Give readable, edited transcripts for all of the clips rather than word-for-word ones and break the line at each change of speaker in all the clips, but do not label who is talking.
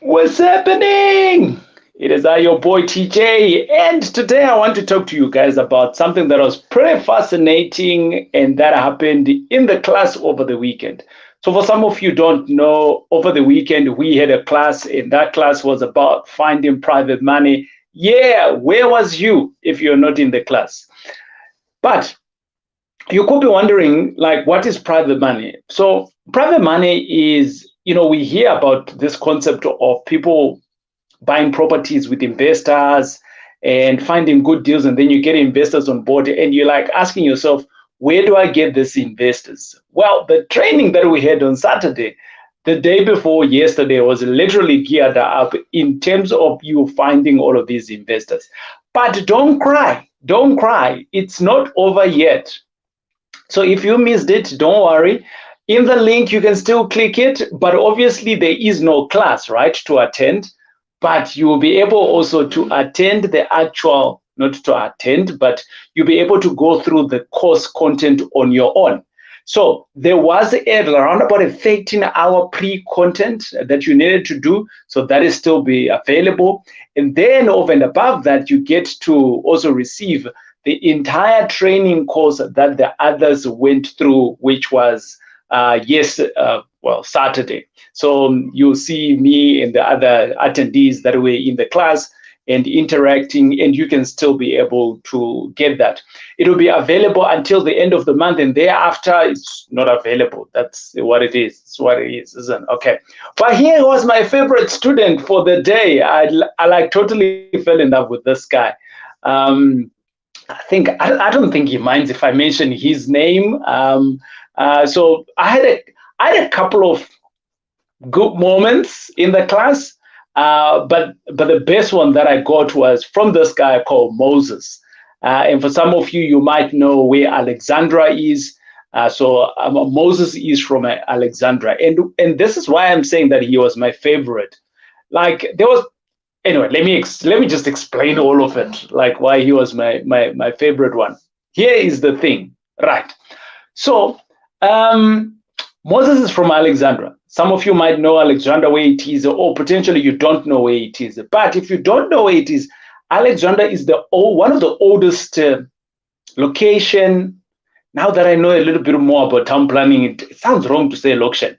What's happening? It is I, your boy TJ, and today I want to talk to you guys about something that was pretty fascinating and that happened in the class over the weekend. So, for some of you don't know, over the weekend we had a class, and that class was about finding private money. Yeah, where was you if you're not in the class? But you could be wondering, like, what is private money? So, private money is, we hear about this concept of people buying properties with investors and finding good deals, and then you get investors on board and you're like asking yourself, where do I get these investors? Well, the training that we had on Saturday, the day before yesterday, was literally geared up in terms of you finding all of these investors. But don't cry, it's not over yet. So if you missed it, don't worry. In the link, you can still click it, but obviously there is no class, right, to attend. But you will be able also to attend the actual, not to attend, but you'll be able to go through the course content on your own. So there was around about a 13-hour pre-content that you needed to do. So that is still be available. And then over and above that, you get to also receive the entire training course that the others went through, which was Saturday. So you'll see me and the other attendees that were in the class and interacting, and you can still be able to get that. It will be available until the end of the month, and thereafter it's not available. That's what it is. It's what it is, isn't it? Okay. But here was my favorite student for the day. I like totally fell in love with this guy. Um, I don't think he minds if I mention his name. So I had a couple of good moments in the class, but the best one that I got was from this guy called Moses. And for some of you, you might know where Alexandra is. Moses is from Alexandra, and this is why I'm saying that he was my favorite. Like there was Anyway, let me just explain all of it, like why he was my favorite one. Here is the thing, right? So um, Moses is from Alexandria. Some of you might know Alexandria where it is, or potentially you don't know where it is. But if you don't know where it is, Alexandria is one of the oldest location. Now that I know a little bit more about town planning, it sounds wrong to say location.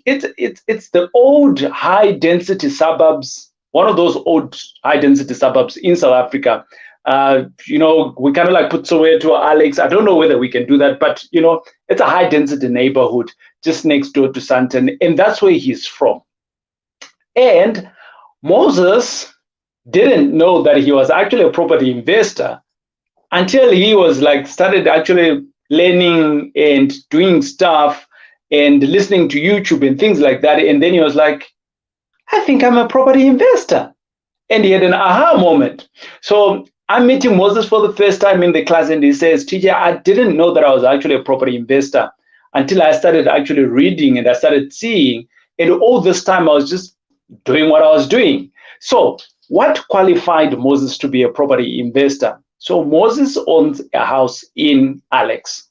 It's the old high density suburbs, one of those old high density suburbs in South Africa. We kind of like put Soweto, Alex. I don't know whether we can do that, but it's a high density neighborhood just next door to Sandton, and that's where he's from. And Moses didn't know that he was actually a property investor until he was like started actually learning and doing stuff and listening to YouTube and things like that. And then he was like, I think I'm a property investor. And he had an aha moment. So I'm meeting Moses for the first time in the class, and he says, TJ, I didn't know that I was actually a property investor until I started actually reading and I started seeing. And all this time I was just doing what I was doing. So what qualified Moses to be a property investor? So Moses owns a house in Alex.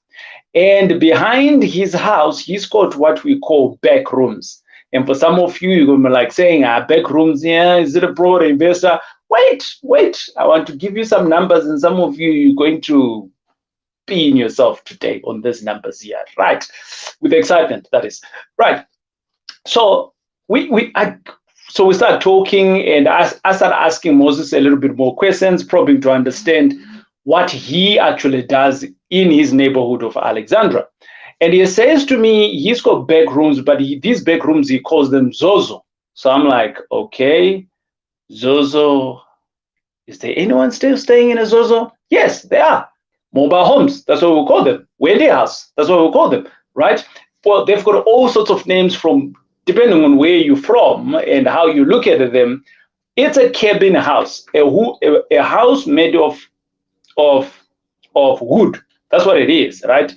And behind his house, he's got what we call back rooms. And for some of you, you're going to be like saying, back rooms here, is it a property investor? Wait, I want to give you some numbers, and some of you, you're going to be in yourself today on these numbers here, right? With excitement, that is. Right. So we start talking, and I start asking Moses a little bit more questions, probing to understand what he actually does in his neighborhood of Alexandra. And he says to me, he's got back rooms, but these back rooms, he calls them Zozo. So I'm like, okay, Zozo. Is there anyone still staying in a Zozo? Yes, there are. Mobile homes, that's what we call them. Wedding house, that's what we call them, right? Well, they've got all sorts of names from depending on where you're from and how you look at them. It's a cabin house, a house made of wood. That's what it is, right?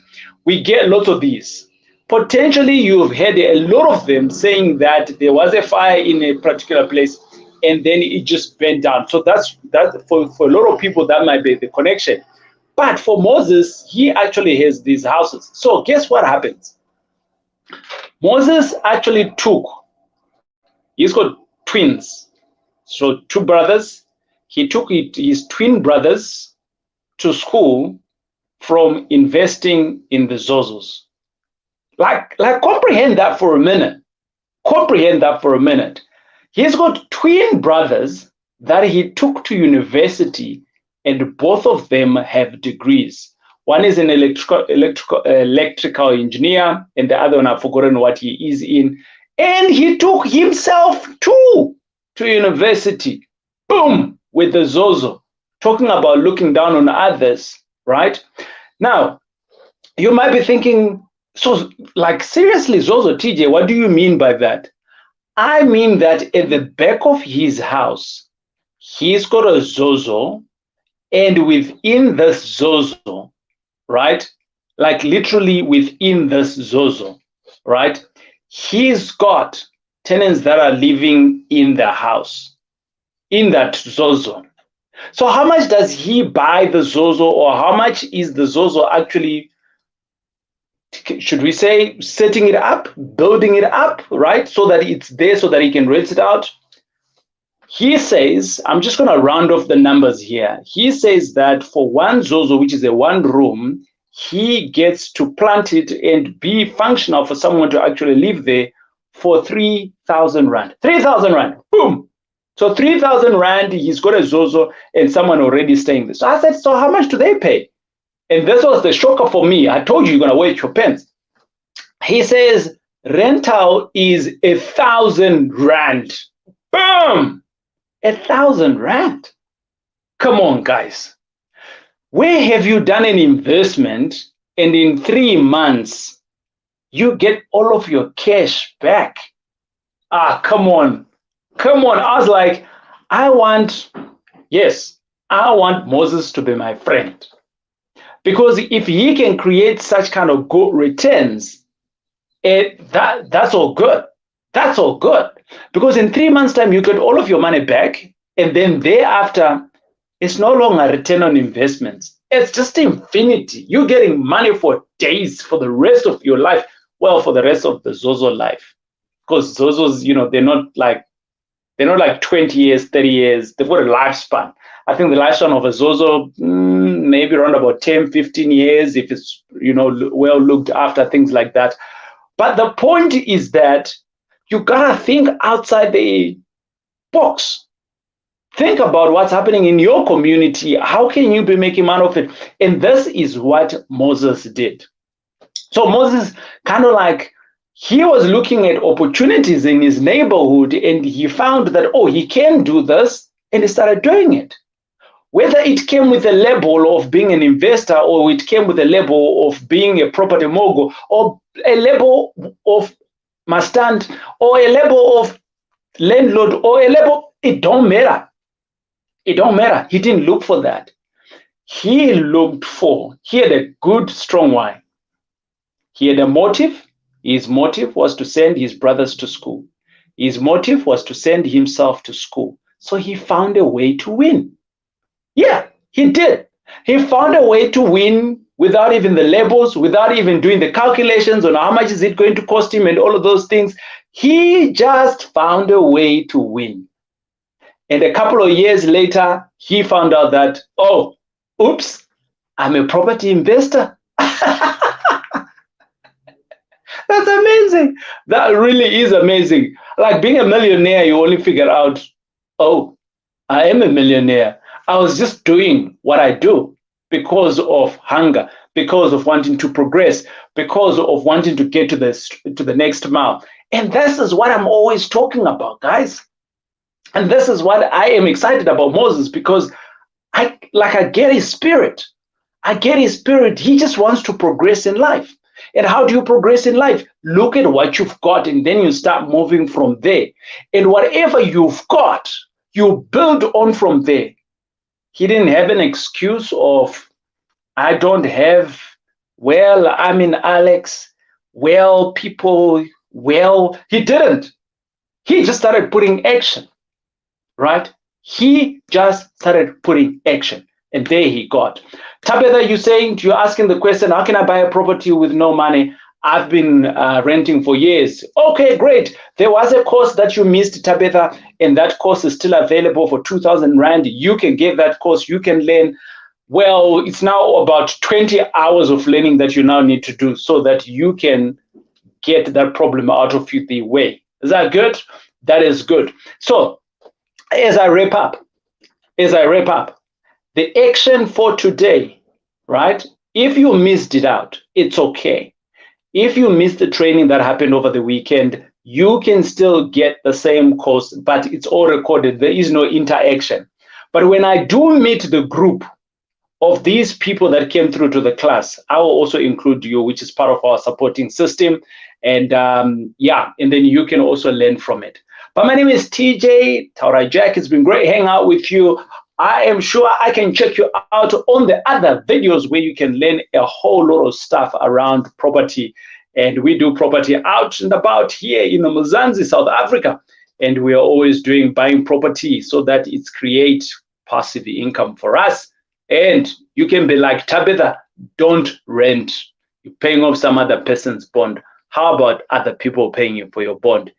We get lots of these. Potentially, you've heard a lot of them saying that there was a fire in a particular place and then it just bent down. So that's for a lot of people, that might be the connection. But for Moses, he actually has these houses. So guess what happens? Moses actually he's got twins. So 2 brothers. He took his twin brothers to school from investing in the Zozos. Like comprehend that for a minute. Comprehend that for a minute. He's got twin brothers that he took to university, and both of them have degrees. One is an electrical engineer, and the other one, I've forgotten what he is in. And he took himself too to university. Boom, with the Zozo, talking about looking down on others, right? Now, you might be thinking, so like seriously, Zozo, TJ, what do you mean by that? I mean that at the back of his house, he's got a Zozo, and within this Zozo, right? Like literally within this Zozo, right? He's got tenants that are living in the house, in that Zozo. So how much does he buy the Zozo, or how much is the Zozo actually, should we say, setting it up, building it up, right? So that it's there so that he can rent it out. He says, I'm just going to round off the numbers here. He says that for one Zozo, which is a 1 room, he gets to plant it and be functional for someone to actually live there for 3,000 Rand. 3,000 Rand, boom. So 3,000 Rand, he's got a Zozo and someone already staying there. So I said, so how much do they pay? And this was the shocker for me. I told you you're going to wait your pants. He says, rental is 1,000 Rand. Boom! 1,000 Rand. Come on, guys. Where have you done an investment and in 3 months, you get all of your cash back? Ah, come on. Come on. I was like, I want Moses to be my friend. Because if he can create such kind of good returns, that's all good. That's all good. Because in 3 months' time, you get all of your money back. And then thereafter, it's no longer a return on investments. It's just infinity. You're getting money for days, for the rest of your life. Well, for the rest of the Zozo life. Because Zozos, they're not like 20 years, 30 years. They've got a lifespan. I think the lifespan of a Zozo, maybe around about 10, 15 years, if it's, well looked after, things like that. But the point is that you gotta think outside the box. Think about what's happening in your community. How can you be making money of it? And this is what Moses did. So Moses kind of like, he was looking at opportunities in his neighborhood, and he found that, he can do this, and he started doing it. Whether it came with a label of being an investor, or it came with a label of being a property mogul, or a label of mustand, or a label of landlord, or a label, it don't matter. It don't matter. He didn't look for that. He had a good, strong why. He had a motive. His motive was to send his brothers to school. His motive was to send himself to school. So he found a way to win. Yeah, he did. He found a way to win without even the labels, without even doing the calculations on how much is it going to cost him and all of those things. He just found a way to win. And a couple of years later, he found out that, oops, I'm a property investor. That's amazing. That really is amazing. Like being a millionaire, you only figure out, I am a millionaire. I was just doing what I do because of hunger, because of wanting to progress, because of wanting to get to the next mile. And this is what I'm always talking about, guys. And this is what I am excited about Moses, because I get his spirit. I get his spirit. He just wants to progress in life. And how do you progress in life? Look at what you've got, and then you start moving from there. And whatever you've got, you build on from there. He didn't have an excuse of, I don't have, I'm in Alex, people, he didn't. He just started putting action, right? He just started putting action, and there he got. Tabitha, you're asking the question, how can I buy a property with no money? I've been renting for years. Okay, great. There was a course that you missed, Tabitha, and that course is still available for 2,000 Rand. You can get that course. You can learn. Well, it's now about 20 hours of learning that you now need to do so that you can get that problem out of the way. Is that good? That is good. So as I wrap up, the action for today, right? If you missed it out, it's okay. If you missed the training that happened over the weekend, you can still get the same course, but it's all recorded. There is no interaction. But when I do meet the group of these people that came through to the class, I will also include you, which is part of our supporting system. And yeah, and then you can also learn from it. But my name is TJ Taurai Jack. It's been great hanging out with you. I am sure I can check you out on the other videos where you can learn a whole lot of stuff around property. And we do property out and about here in the Mzansi, South Africa. And we are always doing buying property so that it creates passive income for us. And you can be like, Tabitha, don't rent. You're paying off some other person's bond. How about other people paying you for your bond?